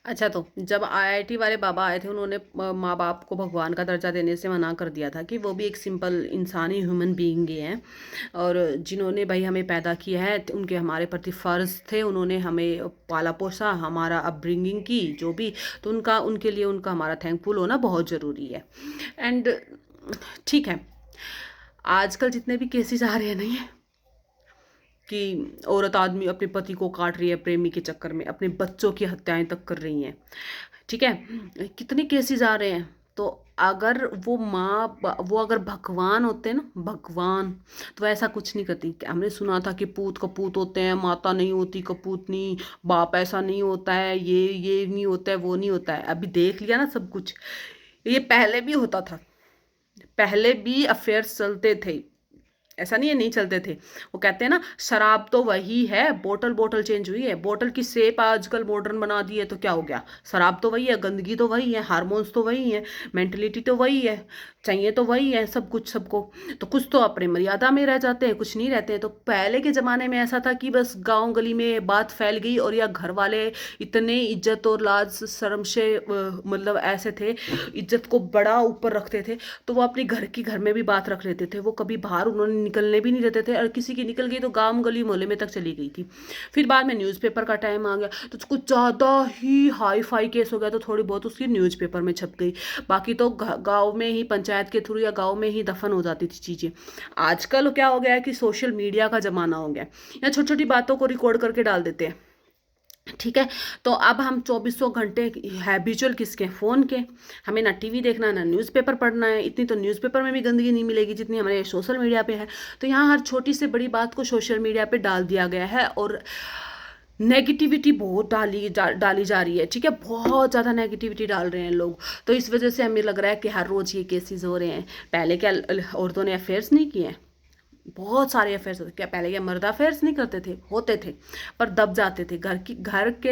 अच्छा, तो जब आईआईटी वाले बाबा आए थे, उन्होंने माँ बाप को भगवान का दर्जा देने से मना कर दिया था कि वो भी एक सिंपल इंसानी ह्यूमन बीइंग ही हैं। और जिन्होंने भाई हमें पैदा किया है, तो उनके हमारे प्रति फ़र्ज़ थे, उन्होंने हमें पाला पोसा, हमारा अपब्रिंगिंग की जो भी, तो उनका उनके लिए उनका हमारा थैंकफुल होना बहुत ज़रूरी है। एंड ठीक है, आजकल जितने भी केसेस आ रहे हैं नहीं, कि औरत आदमी अपने पति को काट रही है प्रेमी के चक्कर में, अपने बच्चों की हत्याएं तक कर रही हैं, ठीक है, कितने केसेस आ रहे हैं। तो अगर वो वो अगर भगवान होते ना, भगवान, तो ऐसा कुछ नहीं करती। हमने सुना था कि पूत कपूत होते हैं, माता नहीं होती कपूतनी, बाप ऐसा नहीं होता है, ये नहीं होता है, वो नहीं होता है। अभी देख लिया ना सब कुछ, ये पहले भी होता था, पहले भी अफेयर्स चलते थे, ऐसा नहीं है नहीं चलते थे। वो कहते हैं ना, शराब तो वही है, बोतल बोतल चेंज हुई है, बोतल की शेप आजकल मॉडर्न बना दी है, तो क्या हो गया, शराब तो वही है, गंदगी तो वही है, हार्मोन्स तो वही है, मेंटलिटी तो वही है, चाहिए तो वही है सब कुछ सबको। तो कुछ तो अपने मर्यादा में रह जाते हैं, कुछ नहीं रहते हैं। तो पहले के ज़माने में ऐसा था कि बस गांव गली में बात फैल गई, और या घर वाले इतने इज्जत और लाज शर्म से मतलब ऐसे थे, इज्जत को बड़ा ऊपर रखते थे, तो वो अपनी घर में भी बात रख लेते थे। वो कभी बाहर उन्होंने निकलने भी नहीं देते थे, और किसी की निकल गई तो गांव गली मोहल्ले में तक चली गई थी। फिर बाद में न्यूज़पेपर का टाइम आ गया, तो कुछ ज़्यादा ही हाई फाई केस हो गया, तो थोड़ी बहुत उसकी न्यूज़पेपर में छप गई। बाकी तो गांव में ही पंचायत के थ्रू या गांव में ही दफन हो जाती थी चीज़ें। आजकल क्या हो गया है कि सोशल मीडिया का ज़माना हो गया, या छोटी छोटी बातों को रिकॉर्ड करके डाल देते हैं, ठीक है। तो अब हम चौबीसों घंटे हैबिचुअल किसके, फ़ोन के। हमें ना टीवी देखना है, ना न्यूज़पेपर पढ़ना है। इतनी तो न्यूज़पेपर में भी गंदगी नहीं मिलेगी जितनी हमारे सोशल मीडिया पे है। तो यहाँ हर छोटी से बड़ी बात को सोशल मीडिया पे डाल दिया गया है, और नेगेटिविटी बहुत डाली जा रही है, ठीक है, बहुत ज़्यादा नेगेटिविटी डाल रहे हैं लोग। तो इस वजह से हमें लग रहा है कि हर रोज़ ये केसेस हो रहे हैं। पहले क्या औरतों ने अफेयर्स नहीं किए हैं? बहुत सारे अफेयर्स होते। क्या पहले क्या मर्द अफेयर्स नहीं करते थे? होते थे, पर दब जाते थे।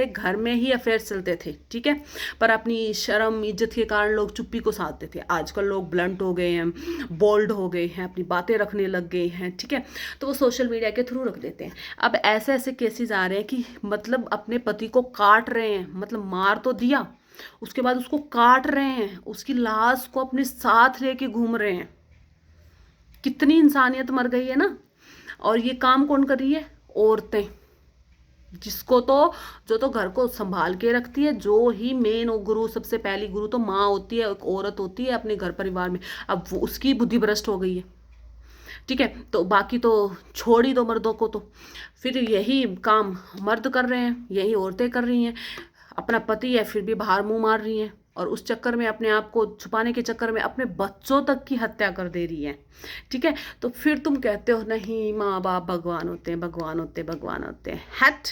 घर में ही अफेयर्स चलते थे, ठीक है, पर अपनी शर्म इज्जत के कारण लोग चुप्पी को साधते थे। आजकल लोग ब्लंट हो गए हैं, बोल्ड हो गए हैं, अपनी बातें रखने लग गए हैं, ठीक है, तो वो सोशल मीडिया के थ्रू रख देते हैं। अब ऐसे ऐसे केसेस आ रहे हैं कि मतलब अपने पति को काट रहे हैं, मतलब मार तो दिया, उसके बाद उसको काट रहे हैं, उसकी लाश को अपने साथ लेके घूम रहे हैं। कितनी इंसानियत मर गई है ना। और ये काम कौन कर रही है? औरतें, जिसको तो जो तो घर को संभाल के रखती है, जो ही मेन गुरु, सबसे पहली गुरु तो माँ होती है, एक औरत होती है अपने घर परिवार में। अब वो उसकी बुद्धि भ्रष्ट हो गई है, ठीक है, तो बाकी तो छोड़ ही दो मर्दों को। तो फिर यही काम मर्द कर रहे हैं, यही औरतें कर रही हैं। अपना पति है फिर भी बाहर मुंह मार रही हैं, और उस चक्कर में अपने आप को छुपाने के चक्कर में अपने बच्चों तक की हत्या कर दे रही है, ठीक है। तो फिर तुम कहते हो नहीं माँ बाप भगवान होते हैं, भगवान होते हैं, भगवान होते हैं, हट।